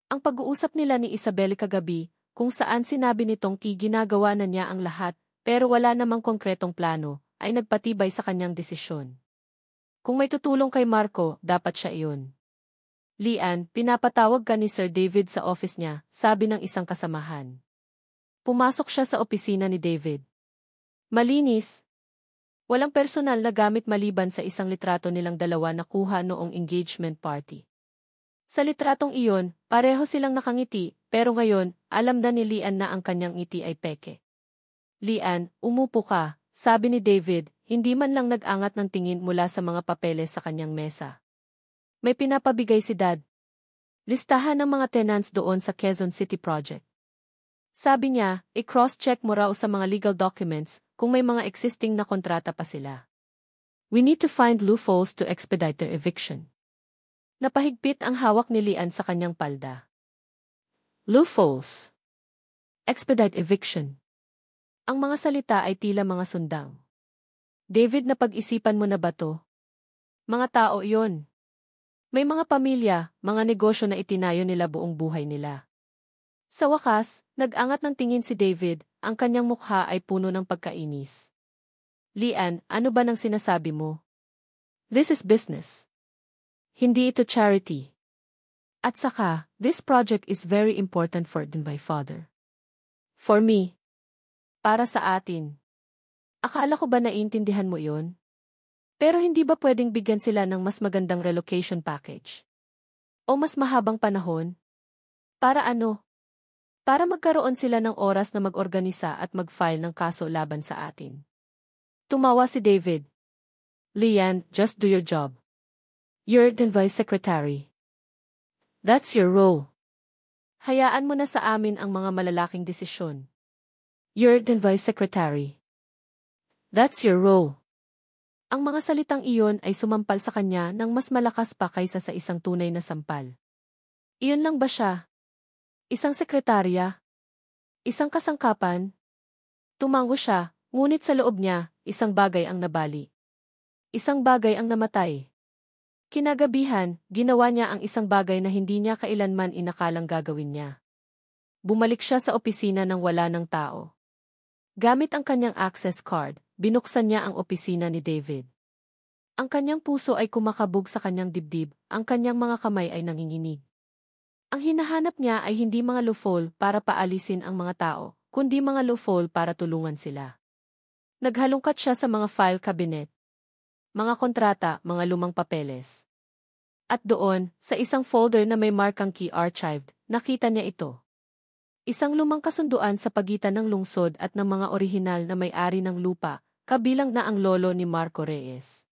Ang pag-uusap nila ni Isabel kagabi, kung saan sinabi nitong ginagawa na niya ang lahat, pero wala namang konkretong plano, ay nagpatibay sa kanyang desisyon. Kung may tutulong kay Marco, dapat siya iyon. Lian, pinapatawag ka ni Sir David sa office niya, sabi ng isang kasamahan. Pumasok siya sa opisina ni David. Malinis. Walang personal na gamit maliban sa isang litrato nilang dalawa na kuha noong engagement party. Sa litratong iyon, pareho silang nakangiti, pero ngayon, alam na ni Lian na ang kanyang ngiti ay peke. Lian, umupo ka, sabi ni David, hindi man lang nag-angat ng tingin mula sa mga papeles sa kanyang mesa. May pinapabigay si Dad. Listahan ng mga tenants doon sa Quezon City project. Sabi niya, i-cross-check mo raw sa mga legal documents kung may mga existing na kontrata pa sila. We need to find loopholes to expedite their eviction. Napahigpit ang hawak ni Lian sa kanyang palda. Loopholes. Expedite eviction. Ang mga salita ay tila mga sundang. David, napag-isipan mo na ba to? Mga tao iyon. May mga pamilya, mga negosyo na itinayo nila buong buhay nila. Sa wakas, nag-angat ng tingin si David, ang kanyang mukha ay puno ng pagkainis. Lian, ano ba nang sinasabi mo? This is business. Hindi ito charity. At saka, this project is very important for my father. For me. Para sa atin. Akala ko ba naiintindihan mo iyon? Pero hindi ba pwedeng bigyan sila ng mas magandang relocation package? O mas mahabang panahon? Para ano? Para magkaroon sila ng oras na mag-organisa at mag-file ng kaso laban sa atin. Tumawa si David. Lian, just do your job. You're the vice secretary. That's your role. Hayaan mo na sa amin ang mga malalaking desisyon. You're the vice secretary. That's your role. Ang mga salitang iyon ay sumampal sa kanya ng mas malakas pa kaysa sa isang tunay na sampal. Iyon lang ba siya? Isang sekretarya? Isang kasangkapan? Tumango siya, ngunit sa loob niya, isang bagay ang nabali. Isang bagay ang namatay. Kinagabihan, ginawa niya ang isang bagay na hindi niya kailanman inakalang gagawin niya. Bumalik siya sa opisina nang wala ng tao. Gamit ang kanyang access card, binuksan niya ang opisina ni David. Ang kanyang puso ay kumakabog sa kanyang dibdib, ang kanyang mga kamay ay nanginginig. Ang hinahanap niya ay hindi mga loophole para paalisin ang mga tao, kundi mga loophole para tulungan sila. Naghalungkat siya sa mga file cabinet, mga kontrata, mga lumang papeles. At doon, sa isang folder na may markang key archived, nakita niya ito. Isang lumang kasunduan sa pagitan ng lungsod at ng mga orihinal na may-ari ng lupa, kabilang na ang lolo ni Marco Reyes.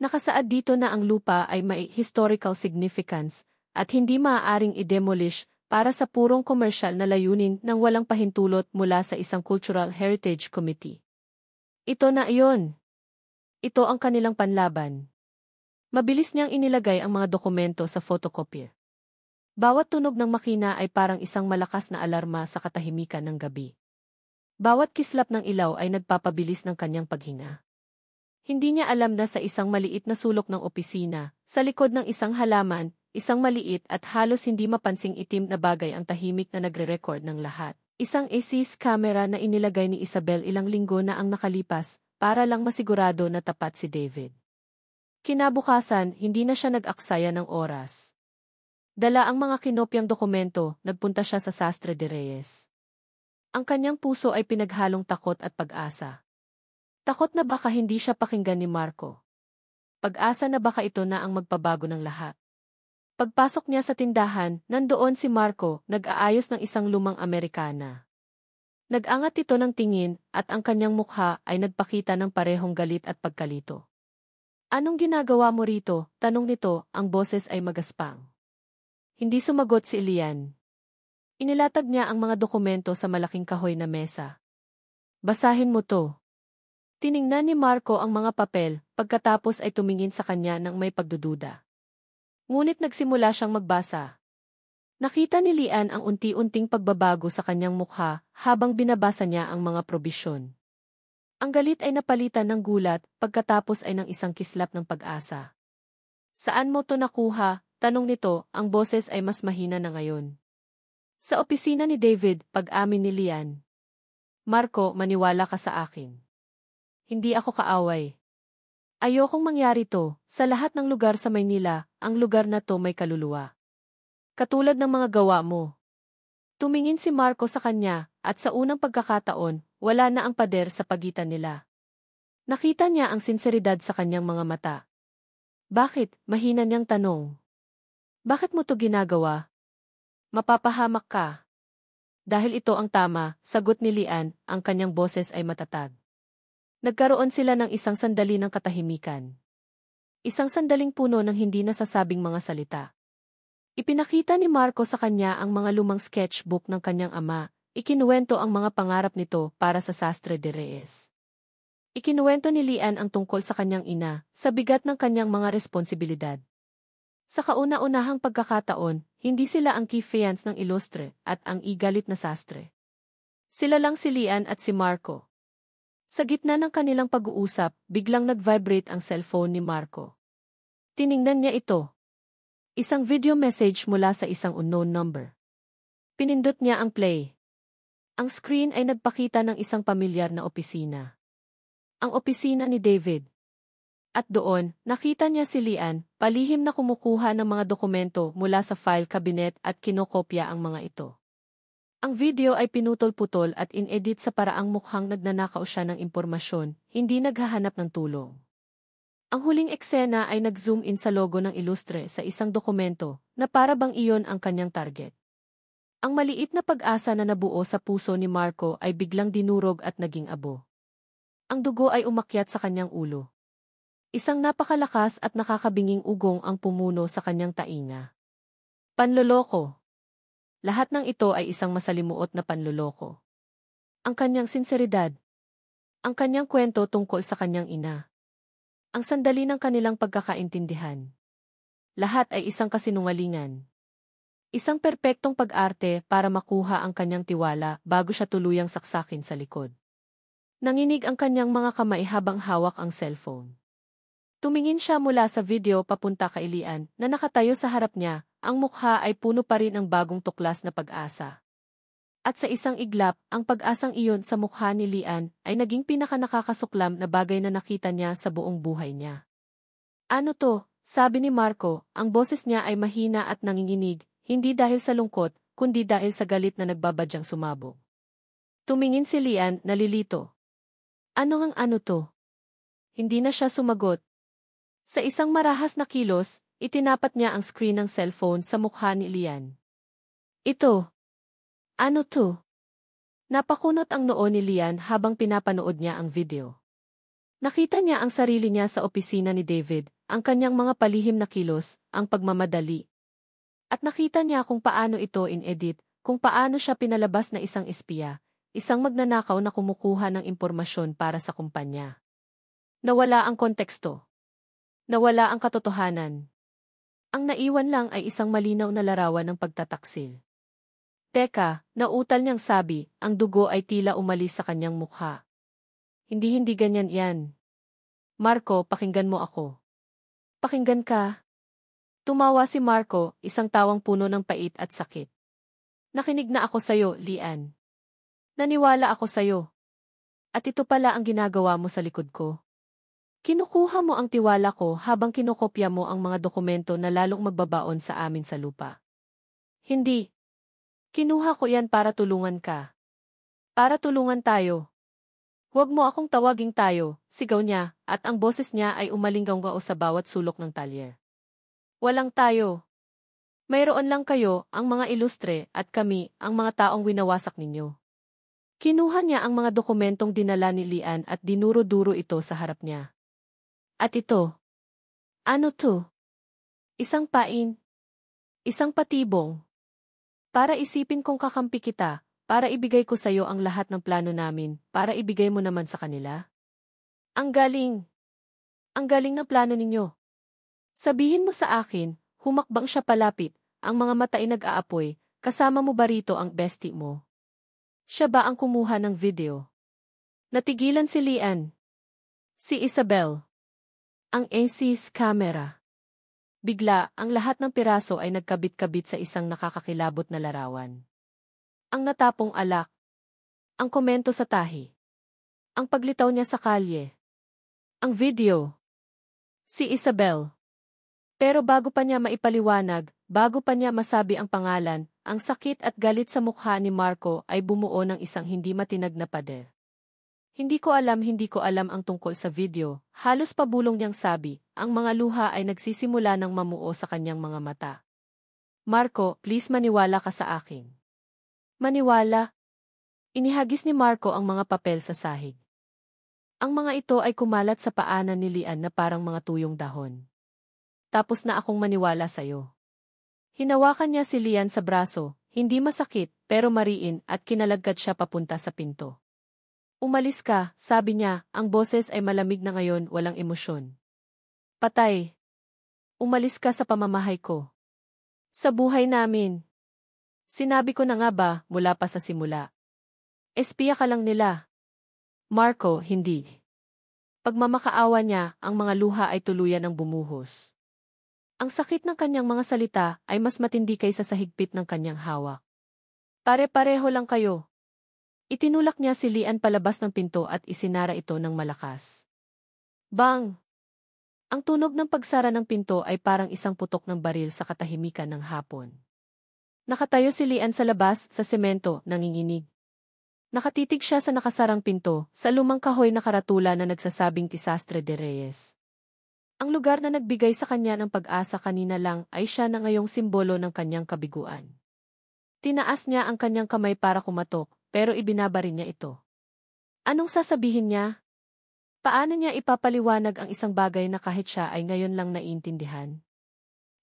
Nakasaad dito na ang lupa ay may historical significance at hindi maaaring i-demolish para sa purong komersyal na layunin nang walang pahintulot mula sa isang Cultural Heritage Committee. Ito na iyon. Ito ang kanilang panlaban. Mabilis niyang inilagay ang mga dokumento sa photocopier. Bawat tunog ng makina ay parang isang malakas na alarma sa katahimikan ng gabi. Bawat kislap ng ilaw ay nagpapabilis ng kanyang paghinga. Hindi niya alam na sa isang maliit na sulok ng opisina, sa likod ng isang halaman, isang maliit at halos hindi mapansing itim na bagay ang tahimik na nagre-record ng lahat. Isang ACS camera na inilagay ni Isabel ilang linggo na ang nakalipas, para lang masigurado na tapat si David. Kinabukasan, hindi na siya nag-aksaya ng oras. Dala ang mga kinopyang dokumento, nagpunta siya sa Sastre de Reyes. Ang kanyang puso ay pinaghalong takot at pag-asa. Takot na baka hindi siya pakinggan ni Marco. Pag-asa na baka ito na ang magpabago ng lahat. Pagpasok niya sa tindahan, nandoon si Marco, nag-aayos ng isang lumang Amerikana. Nag-angat ito ng tingin, at ang kanyang mukha ay nagpakita ng parehong galit at pagkalito. Anong ginagawa mo rito? Tanong nito, ang boses ay magaspang. Hindi sumagot si Lian. Inilatag niya ang mga dokumento sa malaking kahoy na mesa. Basahin mo to. Tiningnan ni Marco ang mga papel, pagkatapos ay tumingin sa kanya ng may pagdududa. Ngunit nagsimula siyang magbasa. Nakita ni Lian ang unti-unting pagbabago sa kanyang mukha habang binabasa niya ang mga probisyon. Ang galit ay napalitan ng gulat, pagkatapos ay ng isang kislap ng pag-asa. Saan mo to nakuha? Tanong nito, ang boses ay mas mahina na ngayon. Sa opisina ni David, pag-amin ni Lian. Marco, maniwala ka sa akin. Hindi ako kaaway. Ayokong mangyari to, sa lahat ng lugar sa Maynila, ang lugar na to may kaluluwa. Katulad ng mga gawa mo. Tumingin si Marco sa kanya, at sa unang pagkakataon, wala na ang pader sa pagitan nila. Nakita niya ang sinseridad sa kanyang mga mata. Bakit? Mahina niyang tanong. Bakit mo to ginagawa? Mapapahamak ka. Dahil ito ang tama, sagot ni Lian, ang kanyang boses ay matatag. Nagkaroon sila ng isang sandali ng katahimikan. Isang sandaling puno ng hindi nasasabing mga salita. Ipinakita ni Marco sa kanya ang mga lumang sketchbook ng kanyang ama, ikinuwento ang mga pangarap nito para sa Sastre de Reyes. Ikinuwento ni Lian ang tungkol sa kanyang ina, sa bigat ng kanyang mga responsibilidad. Sa kauna-unahang pagkakataon, hindi sila ang key fiance ng ilustre at ang igalit na sastre. Sila lang si Lian at si Marco. Sa gitna ng kanilang pag-uusap, biglang nag-vibrate ang cellphone ni Marco. Tiningnan niya ito. Isang video message mula sa isang unknown number. Pinindot niya ang play. Ang screen ay nagpakita ng isang pamilyar na opisina. Ang opisina ni David. At doon, nakita niya si Lian, palihim na kumukuha ng mga dokumento mula sa file cabinet at kinokopya ang mga ito. Ang video ay pinutol-putol at in-edit sa paraang mukhang nagnanakaw siya ng impormasyon, hindi naghahanap ng tulong. Ang huling eksena ay nag-zoom in sa logo ng ilustre sa isang dokumento na para bang iyon ang kanyang target. Ang maliit na pag-asa na nabuo sa puso ni Marco ay biglang dinurog at naging abo. Ang dugo ay umakyat sa kanyang ulo. Isang napakalakas at nakakabinging ugong ang pumuno sa kanyang tainga. Panloloko. Lahat ng ito ay isang masalimuot na panloloko. Ang kanyang sinseridad. Ang kanyang kwento tungkol sa kanyang ina. Ang sandali ng kanilang pagkakaintindihan. Lahat ay isang kasinungalingan. Isang perpektong pag-arte para makuha ang kanyang tiwala bago siya tuluyang saksakin sa likod. Nanginig ang kanyang mga kamay habang hawak ang cellphone. Tumingin siya mula sa video papunta kay Lian na nakatayo sa harap niya. Ang mukha ay puno pa rin ng bagong tuklas na pag-asa. At sa isang iglap, ang pag-asang iyon sa mukha ni Lian ay naging pinakanakakasuklam na bagay na nakita niya sa buong buhay niya. Ano to? Sabi ni Marco, ang boses niya ay mahina at nanginginig, hindi dahil sa lungkot, kundi dahil sa galit na nagbabadyang sumabog. Tumingin si Lian, nalilito. Ano to? Hindi na siya sumagot. Sa isang marahas na kilos, itinapat niya ang screen ng cellphone sa mukha ni Lian. Ito. Ano to? Napakunot ang noo ni Lian habang pinapanood niya ang video. Nakita niya ang sarili niya sa opisina ni David, ang kanyang mga palihim na kilos, ang pagmamadali. At nakita niya kung paano ito in-edit, kung paano siya pinalabas na isang espiya, isang magnanakaw na kumukuha ng impormasyon para sa kumpanya. Nawala ang konteksto. Nawala ang katotohanan. Ang naiwan lang ay isang malinaw na larawan ng pagtataksil. Teka, nautal niyang sabi, ang dugo ay tila umalis sa kanyang mukha. Hindi ganyan yan. Marco, pakinggan mo ako. Pakinggan ka. Tumawa si Marco, isang tawang puno ng pait at sakit. Nakinig na ako sayo, Lian. Naniwala ako sayo. At ito pala ang ginagawa mo sa likod ko. Kinukuha mo ang tiwala ko habang kinokopya mo ang mga dokumento na lalong magbabaon sa amin sa lupa. Hindi. Kinuha ko yan para tulungan ka. Para tulungan tayo. Huwag mo akong tawaging tayo, sigaw niya, at ang boses niya ay umalinggaw-ngao sa bawat sulok ng talyer. Walang tayo. Mayroon lang kayo, ang mga ilustre, at kami, ang mga taong winawasak ninyo. Kinuha niya ang mga dokumentong dinala ni Lian at dinuro-duro ito sa harap niya. At ito. Ano to? Isang pain. Isang patibong. Para isipin kong kakampi kita, para ibigay ko sa iyo ang lahat ng plano namin, para ibigay mo naman sa kanila. Ang galing. Ang galing ng plano ninyo. Sabihin mo sa akin, humakbang siya palapit, ang mga mata ay nag-aapoy, kasama mo ba rito ang bestie mo? Siya ba ang kumuha ng video? Natigilan si Lian. Si Isabel. Ang AC's camera. Bigla, ang lahat ng piraso ay nagkabit-kabit sa isang nakakakilabot na larawan. Ang natapong alak. Ang komento sa tahi. Ang paglitaw niya sa kalye. Ang video. Si Isabel. Pero bago pa niya maipaliwanag, bago pa niya masabi ang pangalan, ang sakit at galit sa mukha ni Marco ay bumuo ng isang hindi matinag na pader. Hindi ko alam ang tungkol sa video, halos pabulong niyang sabi, ang mga luha ay nagsisimula ng mamuo sa kanyang mga mata. Marco, please maniwala ka sa akin. Maniwala? Inihagis ni Marco ang mga papel sa sahig. Ang mga ito ay kumalat sa paanan ni Lian na parang mga tuyong dahon. Tapos na akong maniwala sa'yo. Hinawakan niya si Lian sa braso, hindi masakit, pero mariin at kinalagkad siya papunta sa pinto. Umalis ka, sabi niya, ang boses ay malamig na ngayon, walang emosyon. Patay. Umalis ka sa pamamahay ko. Sa buhay namin. Sinabi ko na nga ba, mula pa sa simula. Espiya ka lang nila. Marco, hindi. Pagmamakaawa niya, ang mga luha ay tuluyan ng bumuhos. Ang sakit ng kanyang mga salita ay mas matindi kaysa sa higpit ng kanyang hawak. Pare-pareho lang kayo. Itinulak niya si Lian palabas ng pinto at isinara ito ng malakas. Bang! Ang tunog ng pagsara ng pinto ay parang isang putok ng baril sa katahimikan ng hapon. Nakatayo si Lian sa labas, sa semento, nanginginig. Nakatitig siya sa nakasarang pinto, sa lumang kahoy na karatula na nagsasabing Desastre de Reyes. Ang lugar na nagbigay sa kanya ng pag-asa kanina lang ay siya na ngayong simbolo ng kanyang kabiguan. Tinaas niya ang kanyang kamay para kumatok, pero ibinaba rin niya ito. Anong sasabihin niya? Paano niya ipapaliwanag ang isang bagay na kahit siya ay ngayon lang naiintindihan?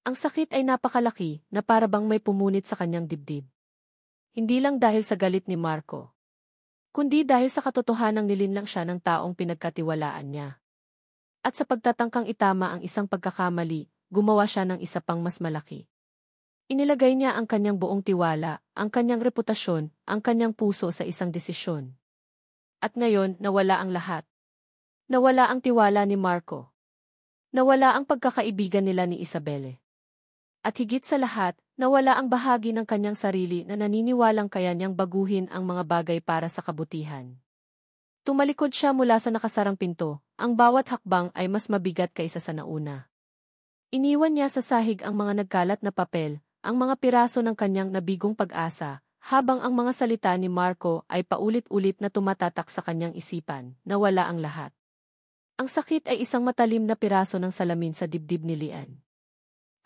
Ang sakit ay napakalaki na para bang may pumunit sa kanyang dibdib. Hindi lang dahil sa galit ni Marco, kundi dahil sa katotohanang nilinlang siya ng taong pinagkatiwalaan niya. At sa pagtatangkang itama ang isang pagkakamali, gumawa siya ng isa pang mas malaki. Inilagay niya ang kanyang buong tiwala, ang kanyang reputasyon, ang kanyang puso sa isang desisyon. At ngayon, nawala ang lahat. Nawala ang tiwala ni Marco. Nawala ang pagkakaibigan nila ni Isabelle. At higit sa lahat, nawala ang bahagi ng kanyang sarili na naniniwalang kaya niyang baguhin ang mga bagay para sa kabutihan. Tumalikod siya mula sa nakasarang pinto, ang bawat hakbang ay mas mabigat kaysa sa nauna. Iniwan niya sa sahig ang mga nagkalat na papel, ang mga piraso ng kanyang nabigong pag-asa, habang ang mga salita ni Marco ay paulit-ulit na tumatatak sa kanyang isipan, nawala ang lahat. Ang sakit ay isang matalim na piraso ng salamin sa dibdib ni Lian.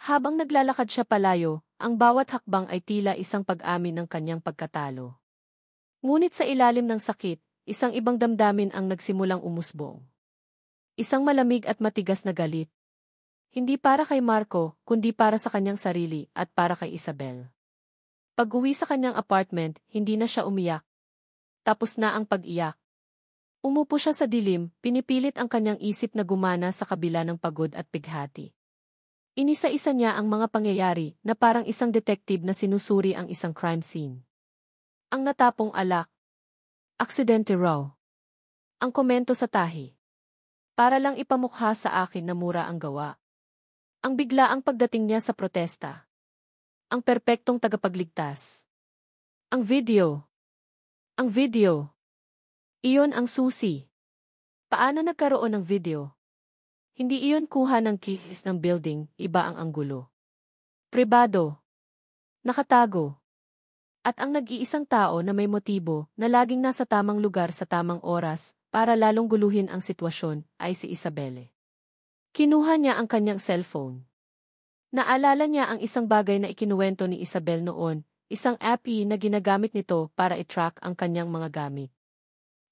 Habang naglalakad siya palayo, ang bawat hakbang ay tila isang pag-amin ng kanyang pagkatalo. Ngunit sa ilalim ng sakit, isang ibang damdamin ang nagsimulang umusbong. Isang malamig at matigas na galit. Hindi para kay Marco, kundi para sa kanyang sarili at para kay Isabel. Pag-uwi sa kanyang apartment, hindi na siya umiyak. Tapos na ang pag-iyak. Umupo siya sa dilim, pinipilit ang kanyang isip na gumana sa kabila ng pagod at pighati. Inisa-isa niya ang mga pangyayari na parang isang detective na sinusuri ang isang crime scene. Ang natapong alak. Aksidente raw. Ang komento sa tahi. Para lang ipamukha sa akin na mura ang gawa. Ang biglaang pagdating niya sa protesta. Ang perpektong tagapagligtas. Ang video. Ang video. Iyon ang susi. Paano nagkaroon ng video? Hindi iyon kuha ng keys ng building, iba ang anggulo. Pribado. Nakatago. At ang nag-iisang tao na may motibo na laging nasa tamang lugar sa tamang oras para lalong guluhin ang sitwasyon ay si Isabelle. Kinuha niya ang kanyang cellphone. Naalala niya ang isang bagay na ikinuwento ni Isabel noon, isang app na ginagamit nito para i-track ang kanyang mga gamit.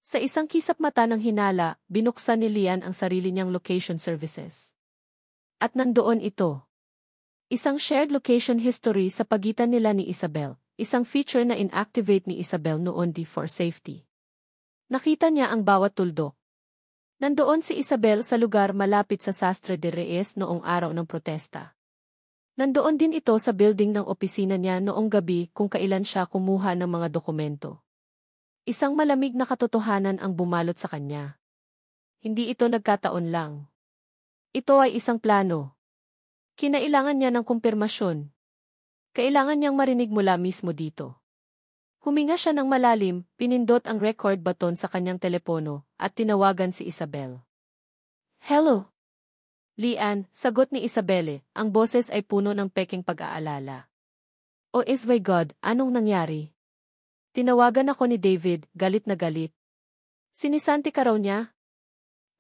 Sa isang kisap mata ng hinala, binuksan ni Lian ang sarili niyang location services. At nandoon ito. Isang shared location history sa pagitan nila ni Isabel, isang feature na inactivate ni Isabel noon for safety. Nakita niya ang bawat tuldok. Nandoon si Isabel sa lugar malapit sa Sastre de Reyes noong araw ng protesta. Nandoon din ito sa building ng opisina niya noong gabi kung kailan siya kumuha ng mga dokumento. Isang malamig na katotohanan ang bumalot sa kanya. Hindi ito nagkataon lang. Ito ay isang plano. Kinailangan niya ng kumpirmasyon. Kailangan niyang marinig mula mismo dito. Huminga siya ng malalim, pinindot ang record button sa kanyang telepono, at tinawagan si Isabel. Hello? Lian, sagot ni Isabelle, ang boses ay puno ng peking pag-aalala. Oh is my God, anong nangyari? Tinawagan ako ni David, galit na galit. Sinisanti ka raw niya?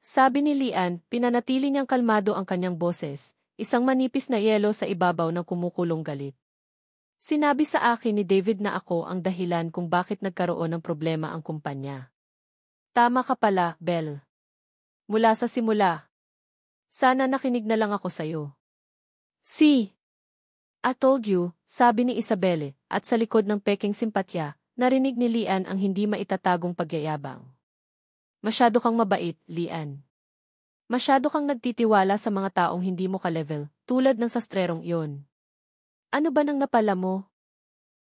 Sabi ni Lian, pinanatili niyang kalmado ang kanyang boses, isang manipis na yelo sa ibabaw ng kumukulong galit. Sinabi sa akin ni David na ako ang dahilan kung bakit nagkaroon ng problema ang kumpanya. Tama ka pala, Belle. Mula sa simula. Sana nakinig na lang ako sa'yo. See? I told you, sabi ni Isabelle, at sa likod ng peking simpatya, narinig ni Lian ang hindi maitatagong pagyayabang. Masyado kang mabait, Lian. Masyado kang nagtitiwala sa mga taong hindi mo ka-level, tulad ng sastrerong iyon. Ano ba nang napala mo?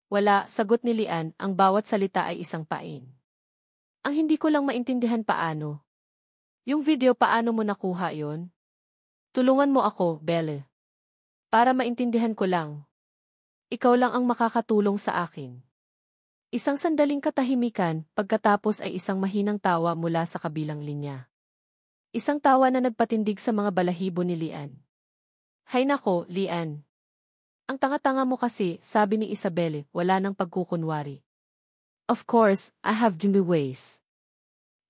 Wala, sagot ni Lian, ang bawat salita ay isang pain. Ang hindi ko lang maintindihan paano. Yung video paano mo nakuha yon? Tulungan mo ako, Belle. Para maintindihan ko lang. Ikaw lang ang makakatulong sa akin. Isang sandaling katahimikan, pagkatapos ay isang mahinang tawa mula sa kabilang linya. Isang tawa na nagpatindig sa mga balahibo ni Lian. Hay nako, Lian. Ang tanga-tanga mo kasi, sabi ni Isabelle, wala nang pagkukunwari. Of course, I have Jimmy ways.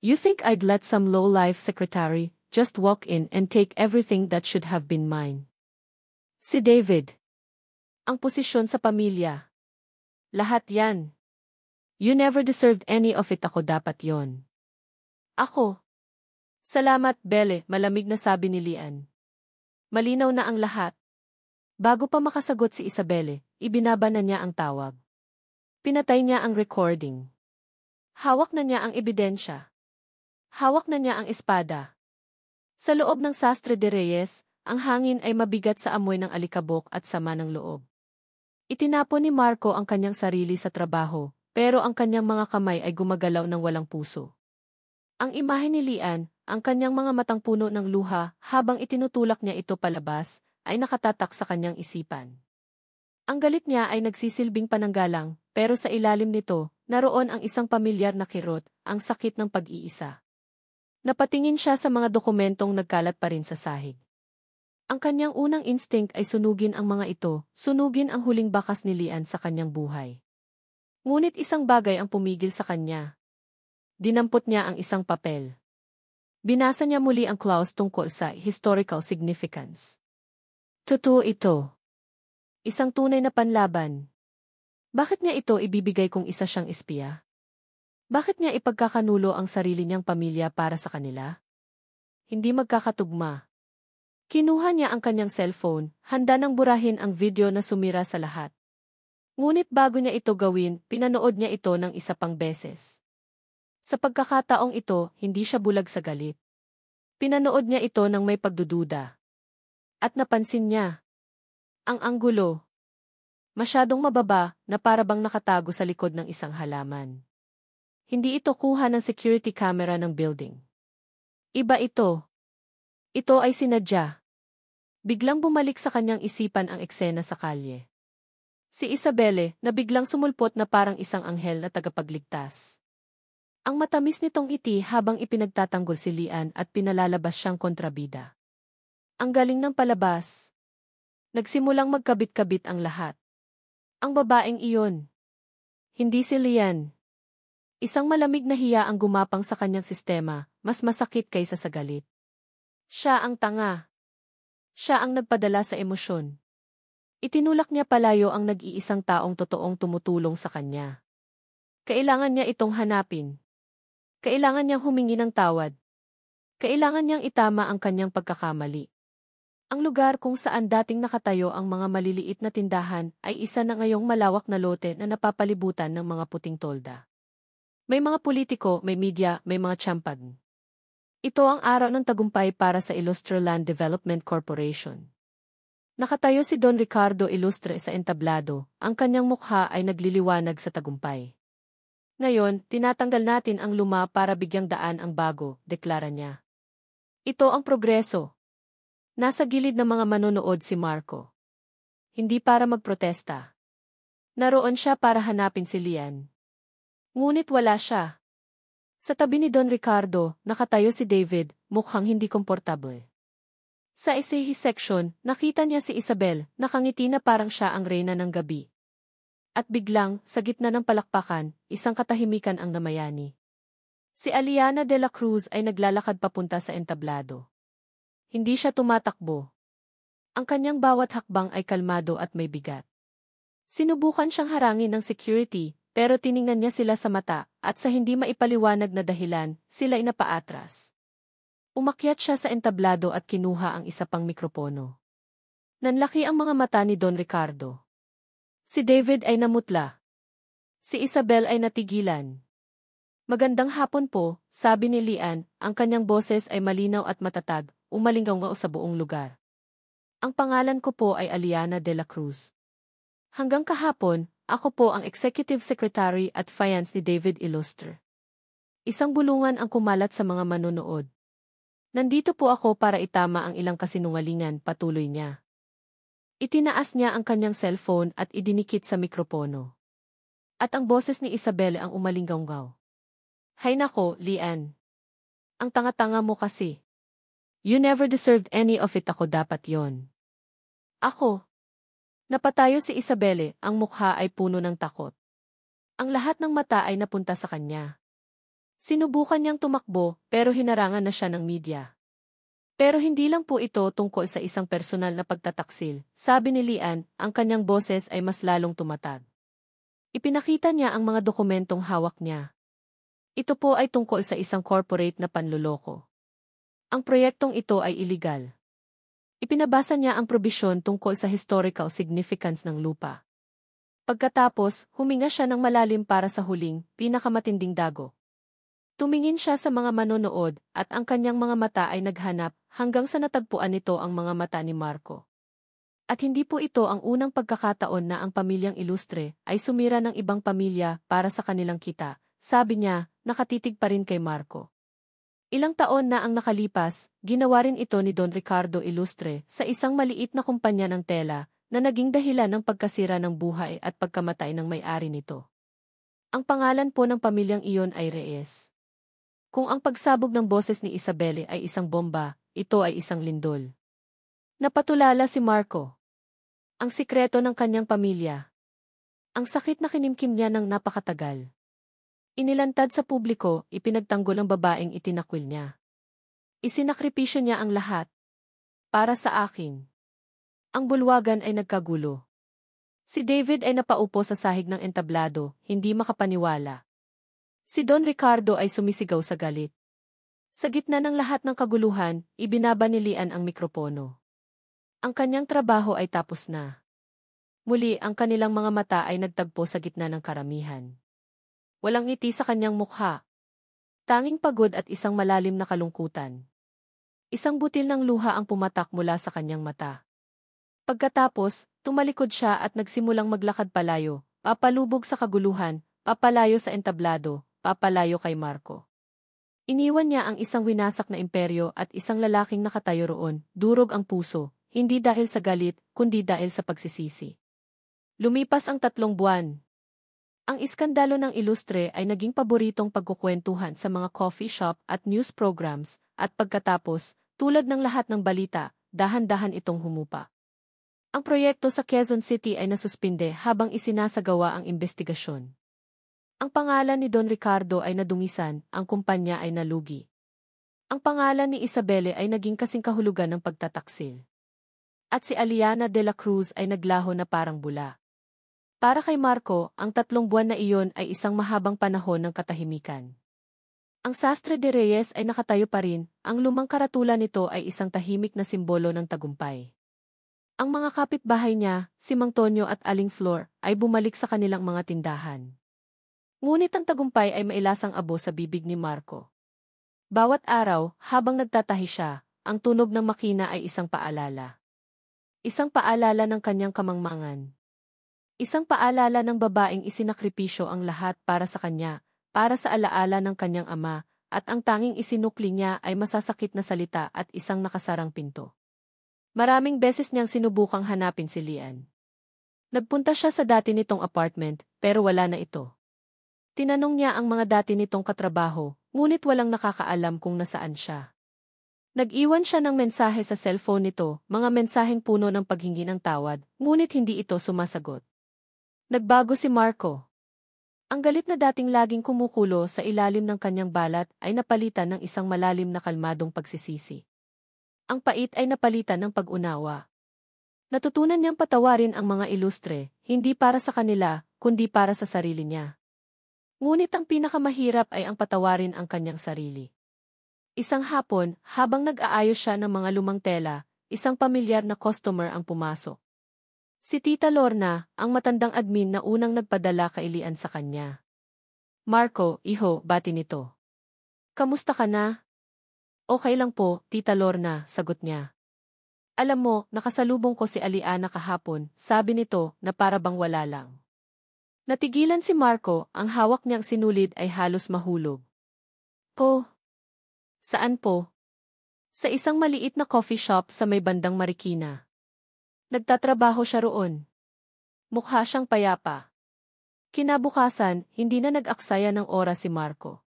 You think I'd let some low-life secretary just walk in and take everything that should have been mine? Si David. Ang posisyon sa pamilya. Lahat yan. You never deserved any of it, ako dapat yon. Ako. Salamat, Belle, malamig na sabi ni Lian. Malinaw na ang lahat. Bago pa makasagot si Isabelle, ibinaba na niya ang tawag. Pinatay niya ang recording. Hawak na niya ang ebidensya. Hawak na niya ang espada. Sa loob ng Sastre de Reyes, ang hangin ay mabigat sa amoy ng alikabok at sama ng loob. Itinapon ni Marco ang kanyang sarili sa trabaho, pero ang kanyang mga kamay ay gumagalaw ng walang puso. Ang imahe ni Lian, ang kanyang mga matang puno ng luha, habang itinutulak niya ito palabas, ay nakatatak sa kanyang isipan. Ang galit niya ay nagsisilbing pananggalang, pero sa ilalim nito, naroon ang isang pamilyar na kirot, ang sakit ng pag-iisa. Napatingin siya sa mga dokumentong nagkalat pa rin sa sahig. Ang kanyang unang instinct ay sunugin ang mga ito, sunugin ang huling bakas ni Lian sa kanyang buhay. Ngunit isang bagay ang pumigil sa kanya. Dinampot niya ang isang papel. Binasa niya muli ang clause tungkol sa historical significance. Totoo ito. Isang tunay na panlaban. Bakit niya ito ibibigay kung isa siyang espiya? Bakit niya ipagkakanulo ang sarili niyang pamilya para sa kanila? Hindi magkakatugma. Kinuha niya ang kanyang cellphone, handa nang burahin ang video na sumira sa lahat. Ngunit bago niya ito gawin, pinanood niya ito ng isa pang beses. Sa pagkakataong ito, hindi siya bulag sa galit. Pinanood niya ito ng may pagdududa. At napansin niya ang anggulo. Masyadong mababa na parabang nakatago sa likod ng isang halaman. Hindi ito kuha ng security camera ng building. Iba ito. Ito ay sinadya. Biglang bumalik sa kanyang isipan ang eksena sa kalye. Si Isabelle, na biglang sumulpot na parang isang anghel na tagapagligtas. Ang matamis nitong ngiti habang ipinagtatanggol si Lian at pinalalabas siyang kontrabida. Ang galing ng palabas. Nagsimulang magkabit-kabit ang lahat. Ang babaeng iyon. Hindi si Lian. Isang malamig na hiya ang gumapang sa kanyang sistema, mas masakit kaysa sa galit. Siya ang tanga. Siya ang nagpadala sa emosyon. Itinulak niya palayo ang nag-iisang taong totoong tumutulong sa kanya. Kailangan niya itong hanapin. Kailangan niyang humingi ng tawad. Kailangan niyang itama ang kanyang pagkakamali. Ang lugar kung saan dating nakatayo ang mga maliliit na tindahan ay isa na ngayong malawak na lote na napapalibutan ng mga puting tolda. May mga politiko, may media, may mga tsampag. Ito ang araw ng tagumpay para sa Ilustre Land Development Corporation. Nakatayo si Don Ricardo Ilustre sa entablado, ang kanyang mukha ay nagliliwanag sa tagumpay. Ngayon, tinatanggal natin ang luma para bigyang daan ang bago, deklara niya. Ito ang progreso. Nasa gilid ng mga manonood si Marco. Hindi para magprotesta. Naroon siya para hanapin si Lian. Ngunit wala siya. Sa tabi ni Don Ricardo, nakatayo si David, mukhang hindi komportable. Sa isehi section, nakita niya si Isabel, nakangiti na parang siya ang reyna ng gabi. At biglang, sa gitna ng palakpakan, isang katahimikan ang namayani. Si Aliana de la Cruz ay naglalakad papunta sa entablado. Hindi siya tumatakbo. Ang kanyang bawat hakbang ay kalmado at may bigat. Sinubukan siyang harangin ng security, pero tiningnan niya sila sa mata, at sa hindi maipaliwanag na dahilan, sila inapaatras. Umakyat siya sa entablado at kinuha ang isa pang mikropono. Nanlaki ang mga mata ni Don Ricardo. Si David ay namutla. Si Isabel ay natigilan. Magandang hapon po, sabi ni Lian, ang kanyang boses ay malinaw at matatag, umalingaw sa buong lugar. Ang pangalan ko po ay Aliana de la Cruz. Hanggang kahapon, ako po ang Executive Secretary at Finance ni David Illustre. Isang bulungan ang kumalat sa mga manonood. Nandito po ako para itama ang ilang kasinungalingan, patuloy niya. Itinaas niya ang kanyang cellphone at idinikit sa mikropono. At ang boses ni Isabel ang umalinggaw. Hay nako, Lian. Ang tanga-tanga mo kasi. You never deserved any of it, ako dapat yon. Ako. Napatayo si Isabelle, ang mukha ay puno ng takot. Ang lahat ng mata ay napunta sa kanya. Sinubukan niyang tumakbo, pero hinarangan na siya ng media. Pero hindi lang po ito tungkol sa isang personal na pagtataksil, sabi ni Lian, ang kanyang boses ay mas lalong tumatag. Ipinakita niya ang mga dokumentong hawak niya. Ito po ay tungkol sa isang corporate na panloloko. Ang proyektong ito ay iligal. Ipinabasa niya ang probisyon tungkol sa historical significance ng lupa. Pagkatapos, huminga siya ng malalim para sa huling, pinakamatinding dago. Tumingin siya sa mga manonood at ang kanyang mga mata ay naghanap hanggang sa natagpuan nito ang mga mata ni Marco. At hindi po ito ang unang pagkakataon na ang pamilyang Illustre ay sumira ng ibang pamilya para sa kanilang kita, sabi niya, nakatitig pa rin kay Marco. Ilang taon na ang nakalipas, ginawa rin ito ni Don Ricardo Illustre sa isang maliit na kumpanya ng tela na naging dahilan ng pagkasira ng buhay at pagkamatay ng may-ari nito. Ang pangalan po ng pamilyang iyon ay Reyes. Kung ang pagsabog ng boses ni Isabelle ay isang bomba, ito ay isang lindol. Napatulala si Marco. Ang sikreto ng kanyang pamilya. Ang sakit na kinimkim niya ng napakatagal. Inilantad sa publiko, ipinagtanggol ang babaeng itinakwil niya. Isinakripisyo niya ang lahat. Para sa akin. Ang bulwagan ay nagkagulo. Si David ay napaupo sa sahig ng entablado, hindi makapaniwala. Si Don Ricardo ay sumisigaw sa galit. Sa gitna ng lahat ng kaguluhan, ibinaba ni Lian ang mikropono. Ang kanyang trabaho ay tapos na. Muli, ang kanilang mga mata ay nagtagpo sa gitna ng karamihan. Walang ngiti sa kanyang mukha. Tanging pagod at isang malalim na kalungkutan. Isang butil ng luha ang pumatak mula sa kanyang mata. Pagkatapos, tumalikod siya at nagsimulang maglakad palayo, papalubog sa kaguluhan, papalayo sa entablado, papalayo kay Marco. Iniwan niya ang isang winasak na imperyo at isang lalaking nakatayo roon, durog ang puso, hindi dahil sa galit, kundi dahil sa pagsisisi. Lumipas ang 3 buwan. Ang iskandalo ng Illustre ay naging paboritong pagkukwentuhan sa mga coffee shop at news programs, at pagkatapos, tulad ng lahat ng balita, dahan-dahan itong humupa. Ang proyekto sa Quezon City ay nasuspinde habang isinasagawa ang investigasyon. Ang pangalan ni Don Ricardo ay nadungisan, ang kumpanya ay nalugi. Ang pangalan ni Isabelle ay naging kasing kahulugan ng pagtataksil. At si Aliana de la Cruz ay naglaho na parang bula. Para kay Marco, ang 3 buwan na iyon ay isang mahabang panahon ng katahimikan. Ang Sastre de Reyes ay nakatayo pa rin, ang lumang karatula nito ay isang tahimik na simbolo ng tagumpay. Ang mga kapitbahay niya, si Mang Tonyo at Aling Flor, ay bumalik sa kanilang mga tindahan. Ngunit ang tagumpay ay mailasang abo sa bibig ni Marco. Bawat araw, habang nagtatahi siya, ang tunog ng makina ay isang paalala. Isang paalala ng kanyang kamangmangan. Isang paalala ng babaeng isinakripisyo ang lahat para sa kanya, para sa alaala ng kanyang ama, at ang tanging isinukli niya ay masasakit na salita at isang nakasarang pinto. Maraming beses niyang sinubukang hanapin si Lian. Nagpunta siya sa dati nitong apartment, pero wala na ito. Tinanong niya ang mga dati nitong katrabaho, ngunit walang nakakaalam kung nasaan siya. Nag-iwan siya ng mensahe sa cellphone nito, mga mensaheng puno ng paghingi ng tawad, ngunit hindi ito sumasagot. Nagbago si Marco. Ang galit na dating laging kumukulo sa ilalim ng kanyang balat ay napalitan ng isang malalim na kalmadong pagsisisi. Ang pait ay napalitan ng pag-unawa. Natutunan niyang patawarin ang mga ilustre, hindi para sa kanila, kundi para sa sarili niya. Ngunit ang pinakamahirap ay ang patawarin ang kanyang sarili. Isang hapon, habang nag-aayos siya ng mga lumang tela, isang pamilyar na customer ang pumasok. Si Tita Lorna, ang matandang admin na unang nagpadala kay Lian sa kanya. Marco, iho, bati nito. Kamusta ka na? Okay lang po, Tita Lorna, sagot niya. Alam mo, nakasalubong ko si Aliana kahapon, sabi nito na para bang wala lang. Natigilan si Marco, ang hawak niyang sinulid ay halos mahulog. Po? Saan po? Sa isang maliit na coffee shop sa may bandang Marikina. Nagtatrabaho siya roon. Mukha siyang payapa. Kinabukasan, hindi na nag-aksaya ng oras si Marco.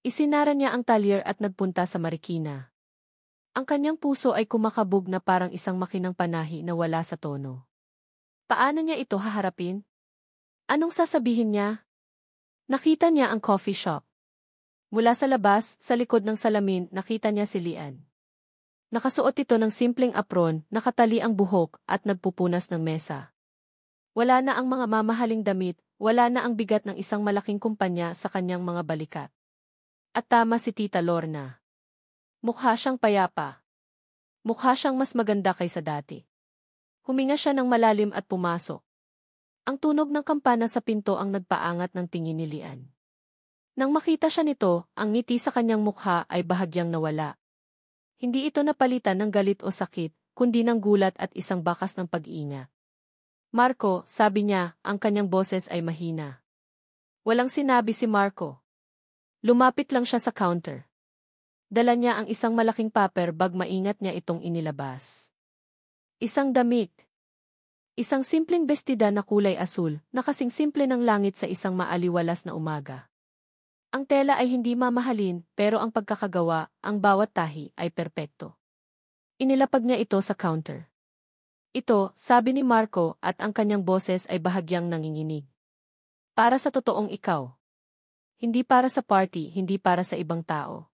Isinara niya ang talyer at nagpunta sa Marikina. Ang kanyang puso ay kumakabog na parang isang makinang panahi na wala sa tono. Paano niya ito haharapin? Anong sasabihin niya? Nakita niya ang coffee shop. Mula sa labas, sa likod ng salamin, nakita niya si Lian. Nakasuot ito ng simpleng apron, nakatali ang buhok, at nagpupunas ng mesa. Wala na ang mga mamahaling damit, wala na ang bigat ng isang malaking kumpanya sa kanyang mga balikat. At tama si Tita Lorna. Mukha siyang payapa. Mukha siyang mas maganda kaysa dati. Huminga siya ng malalim at pumasok. Ang tunog ng kampana sa pinto ang nagpaangat ng tingin ni Lian. Nang makita siya nito, ang ngiti sa kanyang mukha ay bahagyang nawala. Hindi ito napalitan ng galit o sakit, kundi ng gulat at isang bakas ng pag-iingat. Marco, sabi niya, ang kanyang boses ay mahina. Walang sinabi si Marco. Lumapit lang siya sa counter. Dala niya ang isang malaking paper bag, maingat niya itong inilabas. Isang damit. Isang simpleng bestida na kulay asul, na kasing simple ng langit sa isang maaliwalas na umaga. Ang tela ay hindi mamahalin, pero ang pagkakagawa, ang bawat tahi, ay perpekto. Inilapag niya ito sa counter. Ito, sabi ni Marco, at ang kanyang boses ay bahagyang nanginginig. Para sa totoong ikaw. Hindi para sa party, hindi para sa ibang tao.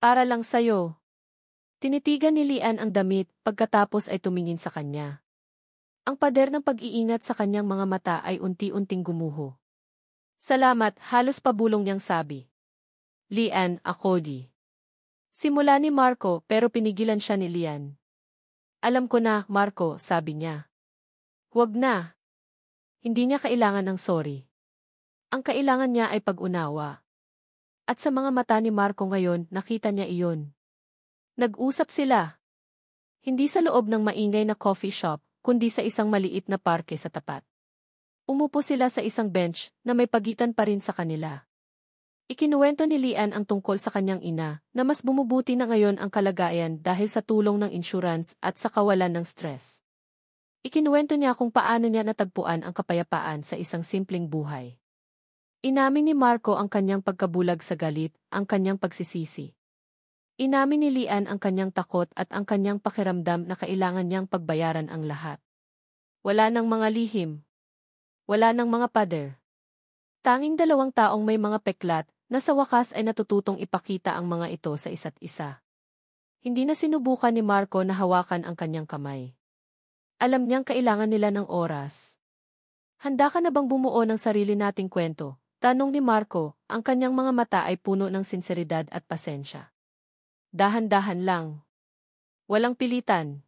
Para lang sa'yo. Tinitigan ni Lian ang damit, pagkatapos ay tumingin sa kanya. Ang pader ng pag-iingat sa kanyang mga mata ay unti-unting gumuho. Salamat, halos pabulong niyang sabi. Lian, ako di. Simula ni Marco, pero pinigilan siya ni Lian. Alam ko na, Marco, sabi niya. Huwag na. Hindi niya kailangan ng sorry. Ang kailangan niya ay pag-unawa. At sa mga mata ni Marco ngayon, nakita niya iyon. Nag-usap sila. Hindi sa loob ng maingay na coffee shop, kundi sa isang maliit na parke sa tapat. Umupo sila sa isang bench na may pagitan pa rin sa kanila. Ikinuwento ni Lian ang tungkol sa kanyang ina, na mas bumubuti na ngayon ang kalagayan dahil sa tulong ng insurance at sa kawalan ng stress. Ikinuwento niya kung paano niya natagpuan ang kapayapaan sa isang simpleng buhay. Inamin ni Marco ang kanyang pagkabulag sa galit, ang kanyang pagsisisi. Inamin ni Lian ang kanyang takot at ang kanyang pakiramdam na kailangan niyang pagbayaran ang lahat. Wala nang mga lihim. Wala nang mga pader. Tanging dalawang taong may mga peklat na sa wakas ay natututong ipakita ang mga ito sa isa't isa. Hindi na sinubukan ni Marco na hawakan ang kanyang kamay. Alam niyang kailangan nila ng oras. Handa ka na bang bumuo ng sarili nating kwento? Tanong ni Marco, ang kanyang mga mata ay puno ng sinseridad at pasensya. Dahan-dahan lang. Walang pilitan.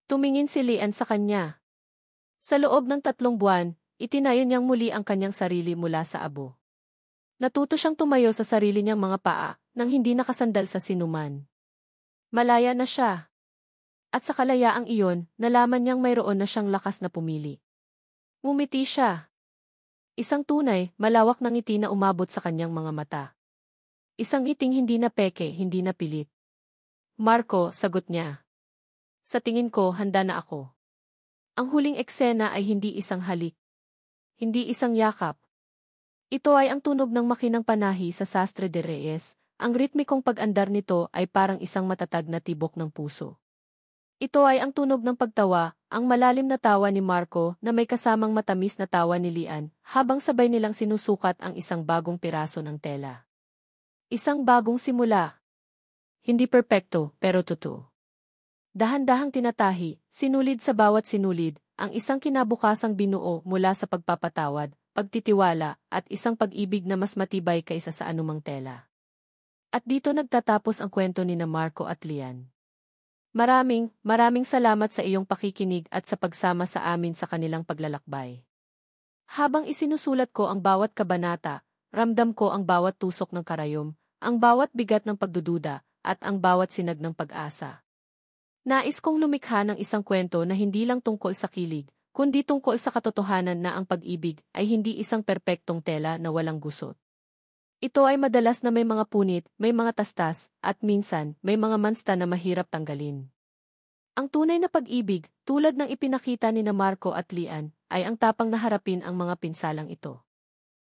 Tumingin si Lian sa kanya. Sa loob ng 3 buwan, itinayo niyang muli ang kanyang sarili mula sa abo. Natuto siyang tumayo sa sarili niyang mga paa, nang hindi nakasandal sa sinuman. Malaya na siya. At sa kalayaang iyon, nalaman niyang mayroon na siyang lakas na pumili. Ngumiti siya. Isang tunay, malawak na ngiti na umabot sa kanyang mga mata. Isang ngiting hindi na peke, hindi na pilit. Marco, sagot niya. Sa tingin ko, handa na ako. Ang huling eksena ay hindi isang halik. Hindi isang yakap. Ito ay ang tunog ng makinang panahi sa Sastre de Reyes. Ang ritmikong pag-andar nito ay parang isang matatag na tibok ng puso. Ito ay ang tunog ng pagtawa, ang malalim na tawa ni Marco na may kasamang matamis na tawa ni Lian habang sabay nilang sinusukat ang isang bagong piraso ng tela. Isang bagong simula. Hindi perpekto, pero totoo. Dahan-dahang tinatahi, sinulid sa bawat sinulid, ang isang kinabukasang binuo mula sa pagpapatawad, pagtitiwala, at isang pag-ibig na mas matibay kaysa sa anumang tela. At dito nagtatapos ang kwento ni na Marco at Lian. Maraming salamat sa iyong pakikinig at sa pagsama sa amin sa kanilang paglalakbay. Habang isinusulat ko ang bawat kabanata, ramdam ko ang bawat tusok ng karayom, ang bawat bigat ng pagdududa, at ang bawat sinag ng pag-asa. Nais kong lumikha ng isang kwento na hindi lang tungkol sa kilig, kundi tungkol sa katotohanan na ang pag-ibig ay hindi isang perpektong tela na walang gusot. Ito ay madalas na may mga punit, may mga tastas, at minsan, may mga mansta na mahirap tanggalin. Ang tunay na pag-ibig, tulad ng ipinakita ni na Marco at Lian, ay ang tapang na harapin ang mga pinsalang ito.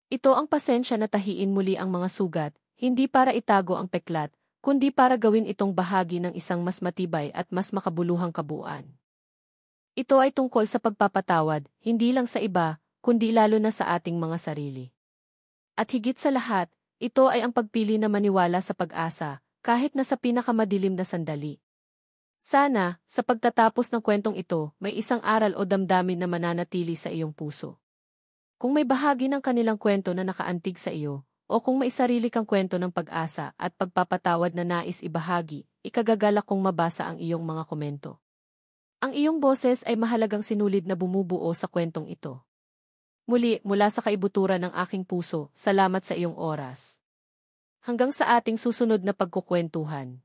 Ito ang pasensya na tahiin muli ang mga sugat, hindi para itago ang peklat, kundi para gawin itong bahagi ng isang mas matibay at mas makabuluhang kabuuan. Ito ay tungkol sa pagpapatawad, hindi lang sa iba, kundi lalo na sa ating mga sarili. At higit sa lahat, ito ay ang pagpili na maniwala sa pag-asa, kahit na sa pinakamadilim na sandali. Sana, sa pagtatapos ng kwentong ito, may isang aral o damdamin na mananatili sa iyong puso. Kung may bahagi ng kanilang kwento na nakaantig sa iyo, o kung may sarili kang kwento ng pag-asa at pagpapatawad na nais ibahagi, ikagagalak kong mabasa ang iyong mga komento. Ang iyong boses ay mahalagang sinulid na bumubuo sa kwentong ito. Muli, mula sa kaibuturan ng aking puso, salamat sa iyong oras. Hanggang sa ating susunod na pagkukwentuhan.